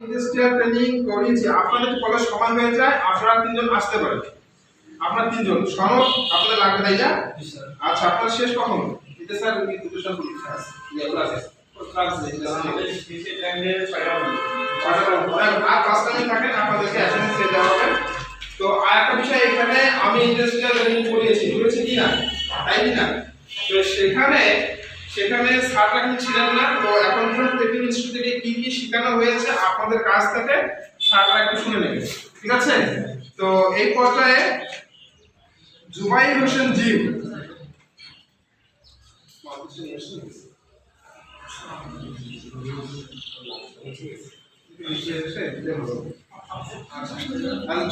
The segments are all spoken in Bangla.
ইন্ডাস্ট্রিয়াল ট্রেনিং করিয়েছি, আপনাদের কলেজ সময় হয়ে যায়, আপনারা তিনজন আসতে পারেন। আপনারা তিনজন সনদ আপনাদের লাগবে, তাই না? আচ্ছা, আপনার শেষ কখন? এটা স্যার দুটো সব ক্লাস ক্লাস আর ক্লাস টাইমে থাকেন, আপনাদেরকে অ্যাটেন্ডেন্স দিতে হবে। তো আর একটা বিষয়, এখানে আমি ইন্ডাস্ট্রিয়াল ট্রেনিং করেছি কি না, তাই কি না? তো সেখানে স্যাররা কিন্তু ছিলেন না। তো এখন টেকনিক্যাল ইনস্টিটিউট থেকে কি কি শেখানো হয়েছে আপনাদের কাছ থেকে স্যাররা একটু শুনে নেবেন, ঠিক আছে? তো এই পর্যায়ে জুবাইর হোসেন জিম,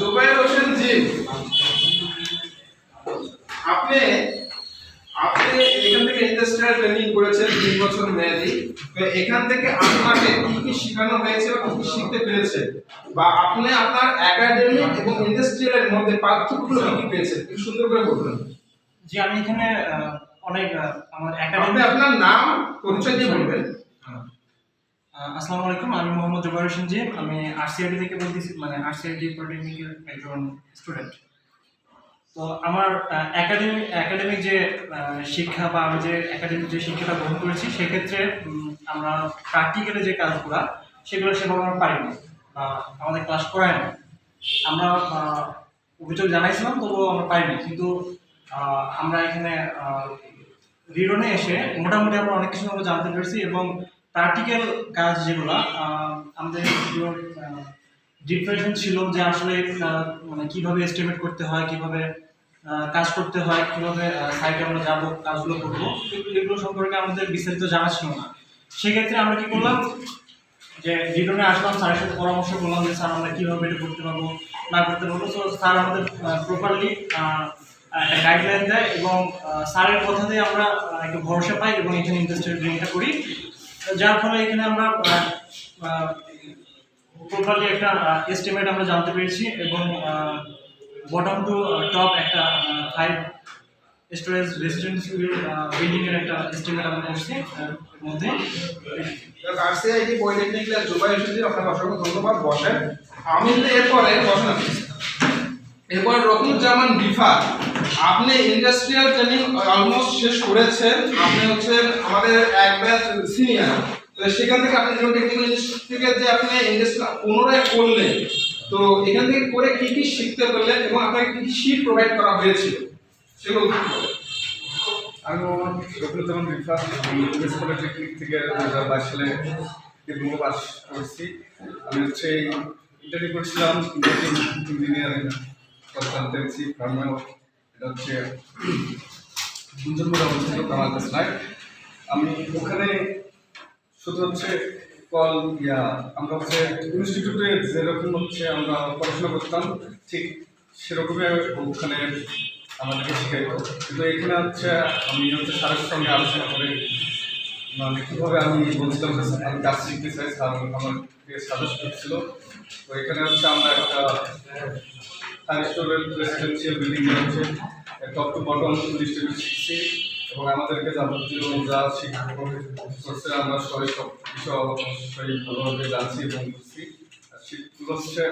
জুবাইর হোসেন জিম, আপনি এখান থেকে ইন্ডাস্ট্রিয়াল ট্রেনিং করেছেন 3 বছর মেয়াদি। তো এখান থেকে আপনাকে কি কি শেখানো হয়েছে বা কি শিখতে পেরেছেন, বা আপনি আপনার একাডেমিক এবং ইন্ডাস্ট্রিয়ালের মধ্যে পার্থক্যগুলো কি পেয়েছেন, একটু সুন্দর করে বলবেন। জি, আমি এখানে অনেক আমার একাডেমি, আপনার নাম পরিচয় দিয়ে বলবেন। আসসালামু আলাইকুম, আমি মোহাম্মদ জুবাইর হোসেন জিম। আমি আরসিআইটি থেকে বলতেছি, মানে আরসিআইটি পলিটেকনিকের একজন স্টুডেন্ট। তো আমার একাডেমিক যে শিক্ষা বা আমি যে একাডেমিক যে শিক্ষাটা গ্রহণ করেছি, সেক্ষেত্রে আমরা প্র্যাকটিক্যালি যে কাজগুলো সেগুলো সেভাবে আমরা পারিনি, আমাদের ক্লাস করায় না। আমরা অভিযোগ জানাইছিলাম, তবুও আমরা পাইনি। কিন্তু আমরা এখানে রিডনে এসে মোটামুটি আমরা অনেক কিছু আমরা জানতে পেরেছি, এবং প্র্যাকটিক্যাল কাজ যেগুলো আমাদের ডিপ্রেশন ছিল যে আসলে মানে কীভাবে এস্টিমেট করতে হয়, কীভাবে কাজ করতে হয়, কীভাবে সাইটে আমরা যাবো, কাজগুলো করবো, এগুলো সম্পর্কে আমাদের বিস্তারিত জানা ছিল না। সেক্ষেত্রে আমরা কী করলাম, যে রিডনে আসলাম, স্যারের সাথে পরামর্শ করলাম যে স্যার আমরা কীভাবে এটা করতে পারবো না করতে পারবো। তো স্যার আমাদের প্রপারলি একটা গাইডলাইন দেয়, এবং স্যারের কথাতে আমরা একটু ভরসা পাই এবং এখানে ইন্ডাস্ট্রিয়াল ট্রেনিংটা করি, যার ফলে এখানে আমরা প্রপারলি একটা এস্টিমেট আমরা জানতে পেরেছি, এবং বটম টু টপ একটা 5 স্টোরেজ রেসিডেন্সিয়াল বিল্ডিং এর একটা এস্টিমেট আমরা করছি মধ্যে। আরসিআইটি পলিটেকনিকের জুবাইর হোসেন জি, আপনাকে অসংখ্য ধন্যবাদ। বসেন। আমি এরপরে বসেন। এরপর রকিবুজ্জামান বিফা, আপনি ইন্ডাস্ট্রিয়াল ট্রেনিং অলমোস্ট শেষ করেছেন, আপনি হচ্ছেন আমাদের এক ব্যাচ সিনিয়র। তো সেখান থেকে আপনি টেকনিক্যাল ইনস্টিটিউট থেকে যে আপনি ইন্ডাস্ট্রি পুনরায় করলেন, তো এখান থেকে করে কি কি শিখতে পারলেন এবং আপনাকে কি কি শীট প্রোভাইড করা হয়েছিল সেগুলো বলুন। আমি মোহাম্মদ রকিবুজ্জামান বিফা, ইউএস পলিটেকনিক থেকে 2022 সালে ডিপ্লোমা পাস করছি। আমি হচ্ছে ইন্টারভিউ করেছিলাম ইঞ্জিনিয়ারিং কনসালটেন্সি ফার্মে, এটা হচ্ছে গুঞ্জনপুরে অবস্থিত কামাল স্লাইড। আমি ওখানে শুধু হচ্ছে আমরা হচ্ছে ইনস্টিটিউটে যেরকম হচ্ছে আমরা পড়াশোনা করতাম, ঠিক সেরকমই ওখানে আমাদেরকে শিখাইতো। কিন্তু এখানে হচ্ছে আমি হচ্ছে স্যারের সঙ্গে আলোচনা করে, মানে কীভাবে আমি বলছিলাম আমি কাজ শিখতে চাই, স্যার আমাকে সাজেস্ট করছিল। তো এখানে হচ্ছে আমরা একটা 5 স্টোরের রেসিডেন্সিয়াল বিল্ডিং হচ্ছে টপ টু বটম ডিস্ট্রিবিউট শিখছি, এবং আমাদেরকে যাবতীয় যা শিক্ষা করছে আমরা সব বিষয় অবশ্যই ভালোভাবে জানছি এবং বুঝছি। শিখগুলো হচ্ছে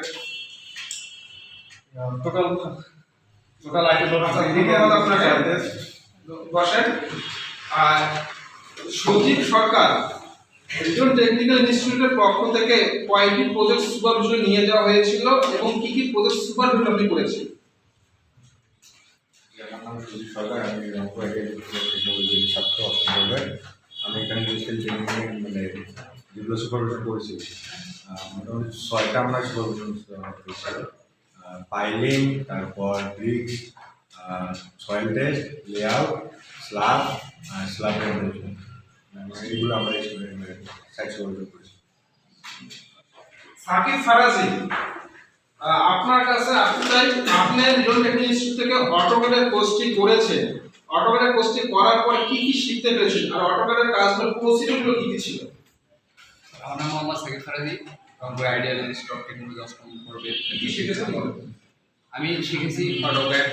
টোটাল বসেন। আর সজীব সরকার, একজন টেকনিক্যাল ইনস্টিটিউটের পক্ষ থেকে কয়টি প্রজেক্ট সুপারভিশন নিয়ে যাওয়া হয়েছিল এবং কি কি প্রজেক্ট সুপারভিশন আপনি করেছেন? আমার নাম সজীব সরকার, আমি রংপুর টেকনোলজির ছাত্র। আমি এখানে ইন্ডাস্ট্রিয়াল ট্রেনিং মানে যেগুলো সুপারভিশন করেছি, মোটামুটি 6টা আমরা সুপারভিশন করেছি। পাইলিং, তারপর bricks, soil test, layout, slab renovation, এগুলো আমরা সাইট সুপারভিশন করেছি। সাকিব ফারাজি, আপনার কাছে আসতে চাই, আপনি রিজন টেকনিক্যাল ইনস্টিটিউট থেকে অটোক্যাডের কোর্সটি করেছেন। অটোক্যাডের কোর্সটি করার পর কি কি শিখতে পেরেছেন, আর অটোক্যাডের কাজগুলো প্রসিডিউরগুলো কি কি ছিল? আমার নাম Mohammad Sakib Faraji, Rangpur ideal institute of technology অষ্টম পর্বে। কি শিখেছেন? আমি শিখেছি অটোক্যাড,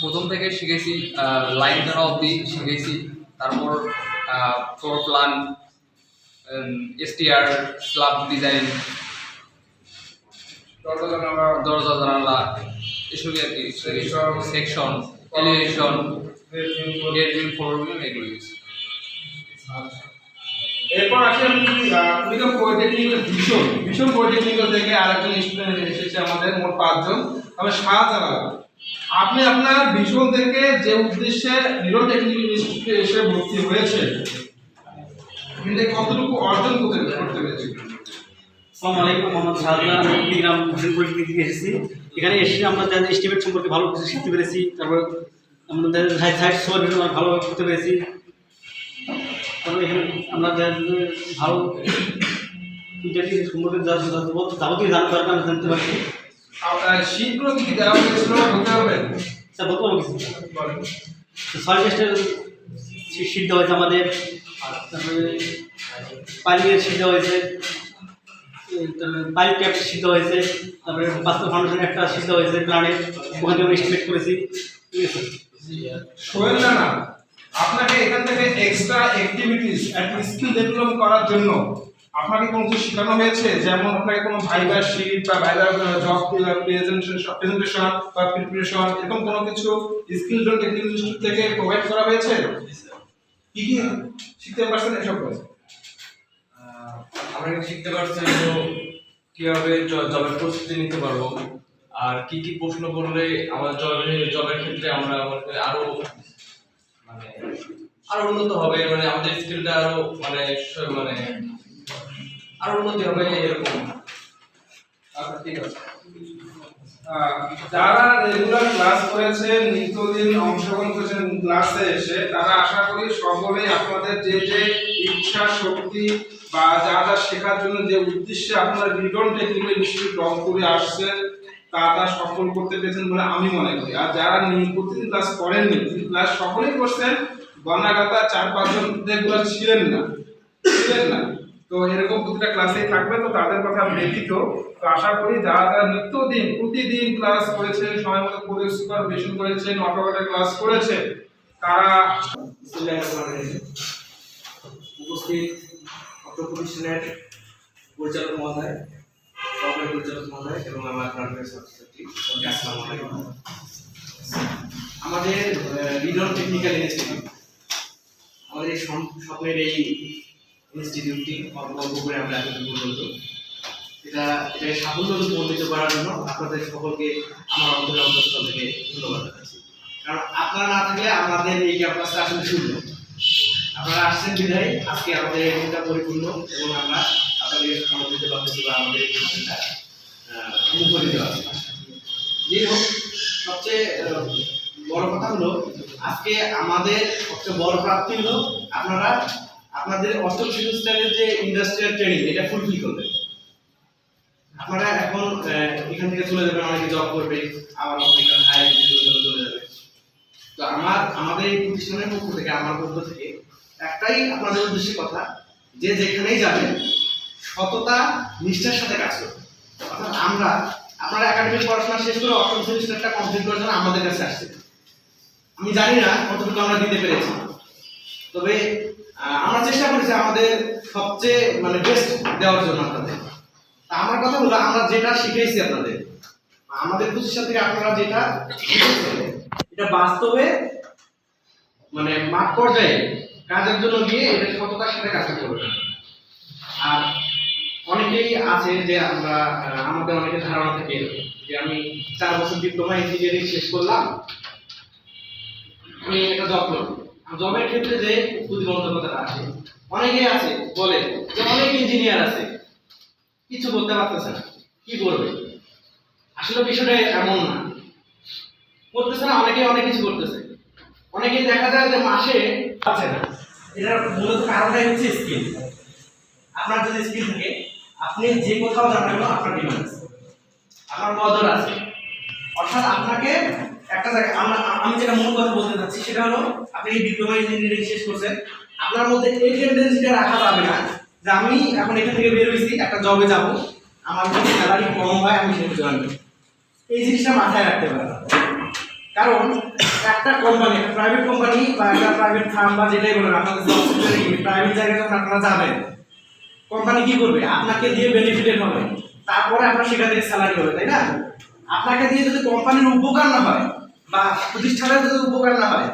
প্রথম থেকে শিখেছি, লাইন ধরা অবধি শিখেছি। তারপর floor plan, STR, slab design, দরজা জানালা এসবই আর কি, সেকশন, এলিভেশন, গেট বিল, ফ্লোর বিল এগুলো ইউজ। এরপর আসি আমি কুড়িগ্রাম পলিটেকনিক্যাল ভীষণ পলিটেকনিক্যাল থেকে আরেকজন স্টুডেন্ট এসেছে আমাদের, মোট 5 জন। তবে শাহজাহান আলম, আপনি আপনার ভীষণ থেকে যে উদ্দেশ্যে নিরো টেকনিক্যাল ইনস্টিটিউটে এসে ভর্তি হয়েছে, এখানে কতটুকু অর্জন করতে পেরেছেন? আসসালামু আলাইকুম, মোহাম্মদ শাহজাহান। আমি কুড়িগ্রাম ভূষণ পলিটেকনিক থেকে এসেছি। এখানে এসে আমরা যাদের এস্টিমেট সম্পর্কে ভালো কিছু শিখতে পেরেছি, তারপর আমাদের সাইট সোয়ার ভালোভাবে করতে পেরেছি। তারপরে এখানে আমরা ভালো ইন্টারভিউ সম্পর্কে যাবতীয় জানা দরকার আমরা জানতে পারছি। শীতগুলো কি দেওয়া হয়েছিল বলতে পারবেন? স্যার বলতে পারবো কিছু? সয়েল টেস্টের শীট দেওয়া হয়েছে আমাদের, তারপরে পাইলিংয়ের শীট দেওয়া হয়েছে, পাইপ ক্যাপের শীট দেওয়া হয়েছে, তারপরে বাস্তব ফাউন্ডেশনের একটা শীট দেওয়া হয়েছে প্ল্যানের, ওখান থেকে আমরা এস্টিমেট করেছি। ঠিক আছে সোহেল রানা, আপনাকে এখান থেকে extra activities and skill develop করার জন্য আপনাকে কোনো কিছু শেখানো হয়েছে? যেমন আপনাকে কোনো ভাইবার শিট বা ভাইবার জব প্রেজেন্টেশন বা প্রিপারেশন এরকম কোনো কিছু স্কিল জোন টেকনিক্যাল ইনস্টিটিউট থেকে প্রোভাইড করা হয়েছে? কি কি শিখতে পারছেন এসব কাজ? আমরা এখানে শিখতে পারছি তো কিভাবে জবের প্রস্তুতি নিতে পারবো, আর কি কি প্রশ্ন করলে আমাদের জবের ক্ষেত্রে আমরা আরো আরো উন্নত হবে, মানে আমাদের স্কিলটা আরো মানে আরো উন্নতি হবে এরকম। আচ্ছা ঠিক আছে। যারা রেগুলার ক্লাস করেছেন, নিত্যদিন অংশগ্রহণ করেছেন ক্লাসে এসে, তারা আশা করি সকলেই আপনাদের যে যে ইচ্ছা শক্তি বা যা যা শেখার জন্য যে উদ্দেশ্যে আপনারা রিটন টেকনিক্যাল ইনস্টিটিউট রংপুরে আসছেন তা সফল করতে পেরেছেন বলে আমি মনে করি। আর যারা প্রতিদিন ক্লাস করেননি, ক্লাস সকলেই করছেন, গণাগাতা 4-5 জন রেগুলার ছিলেন না, তো এরকম প্রতিটা ক্লাসেই থাকবে। তো তাদের কথা ব্যতীত তো আশা করি যারা যারা নিত্যদিন প্রতিদিন ক্লাস করেছেন, সময় মতো করে সুপারভিশন করেছেন, অটোমেটিক ক্লাস করেছেন, তারা উপস্থিত অত্র প্রতিষ্ঠানের পরিচালক মহোদয়, সহকারী পরিচালক মহোদয় এবং আমার প্রাণপ্রিয় ছাত্রছাত্রী, আসসালামু আলাইকুম। আমাদের রিডন টেকনিক্যাল ইনস্টিটিউট, আমাদের এই স্বপ্নের এই ইনস্টিটিউটটি অল্প করে আমরা এতটুকু পর্যন্ত এটাকে সাফল্য বর্ধিত করার জন্য আপনাদের সকলকে আমার অন্তরের অন্তঃস্থল থেকে ধন্যবাদ জানাচ্ছি। কারণ আপনারা না থাকলে আমাদের এই ক্যাম্পাসটা আসলে শূন্য। আপনারা আসছেন বিধায় আজকে আমাদের এটা পরিপূর্ণ এবং আমরা আপনাদের সময় দিতে পারতেছি বা আমাদের এই প্রশ্নটা মুখ দিতে পারছি। যাই হোক, সবচেয়ে বড় কথা হলো আজকে আমাদের সবচেয়ে বড় প্রাপ্তি হলো আপনারা আপনাদের অষ্টম সেমিস্টারের যে ইন্ডাস্ট্রিয়াল ট্রেনিং এটা ফুলফিল করবেন। আপনারা এখন এখান থেকে চলে যাবেন, অনেকে জব করবে, আবার অনেকে হায়ার এডুকেশনে চলে যাবে। তো আমাদের এই প্রতিষ্ঠানের পক্ষ থেকে, আমার পক্ষ থেকে একটাই আপনাদের উদ্দেশ্যে কথা, যে যেখানেই যাবেন সততা নিষ্ঠার সাথে কাজ করবেন। অর্থাৎ আপনারা একাডেমিক পড়াশোনা শেষ করে অষ্টম সেমিস্টারটা কমপ্লিট করার জন্য আমাদের কাছে আসছেন। আমি জানি না কতটুকু আমরা দিতে পেরেছি, তবে আমরা চেষ্টা করেছি আমাদের সবচেয়ে বেস্ট দেওয়ার জন্য আপনাদের। তা আমার কথা হলো, আমরা যেটা শিখেছি আপনাদের, আমাদের প্রতিষ্ঠান থেকে আপনারা যেটা এটা বাস্তবে মাঠ পর্যায়ে কাজের জন্য গিয়ে এটা সততার সাথে কাজ করবেন। আর অনেকেই আছে যে আমাদের অনেকের ধারণা থাকে যে আমি 4 বছর ডিপ্লোমা ইঞ্জিনিয়ারিং শেষ করলাম, আমি একটা জব করবো। জবের ক্ষেত্রে যে প্রতিবন্ধকতা আছে, অনেকেই আছে বলে যে অনেক ইঞ্জিনিয়ার আছে কিছু করতে পারতেছে না, কি করবে? আসলে বিষয়টা এমন না, করতেছে না, অনেকেই অনেক কিছু করতেছে। অনেকেই দেখা যায় যে মাসে আছে না, এটার মূলত কারণটাই হচ্ছে স্কিল। আপনার যদি স্কিল থাকে, আপনি যে কোথাও যাবেন না, আপনার ডিমান্ড আছে, আপনার কদর আছে। অর্থাৎ আপনাকে একটা জায়গায় আমি যেটা মূল কথা বলতে চাচ্ছি সেটা হলো, আপনি এই ডিপ্লোমা ইঞ্জিনিয়ারিং শেষ করছেন, আপনার মধ্যে এই টেন্ডেন্সিটা রাখা যাবে না যে আমি এখন এখান থেকে বের হয়েছি, একটা জবে যাব, আমার যদি স্যালারি কম হয় আমি সেটা জয়েন করব। এই জিনিসটা মাথায় রাখতে পারেন। কারণ একটা কোম্পানি, একটা প্রাইভেট কোম্পানি বা একটা প্রাইভেট ফার্ম বা যেটাই বলেন, আপনাদের জব সেক্টরে প্রাইভেট জায়গায় যখন আপনারা যাবেন, কোম্পানি কি করবে? আপনাকে দিয়ে বেনিফিটেড হবে, তারপরে আপনার সেখান থেকে স্যালারি হবে, তাই না? আপনাকে দিয়ে যদি কোম্পানির উপকার না হয় বা প্রতিষ্ঠানের যদি উপকার না হয়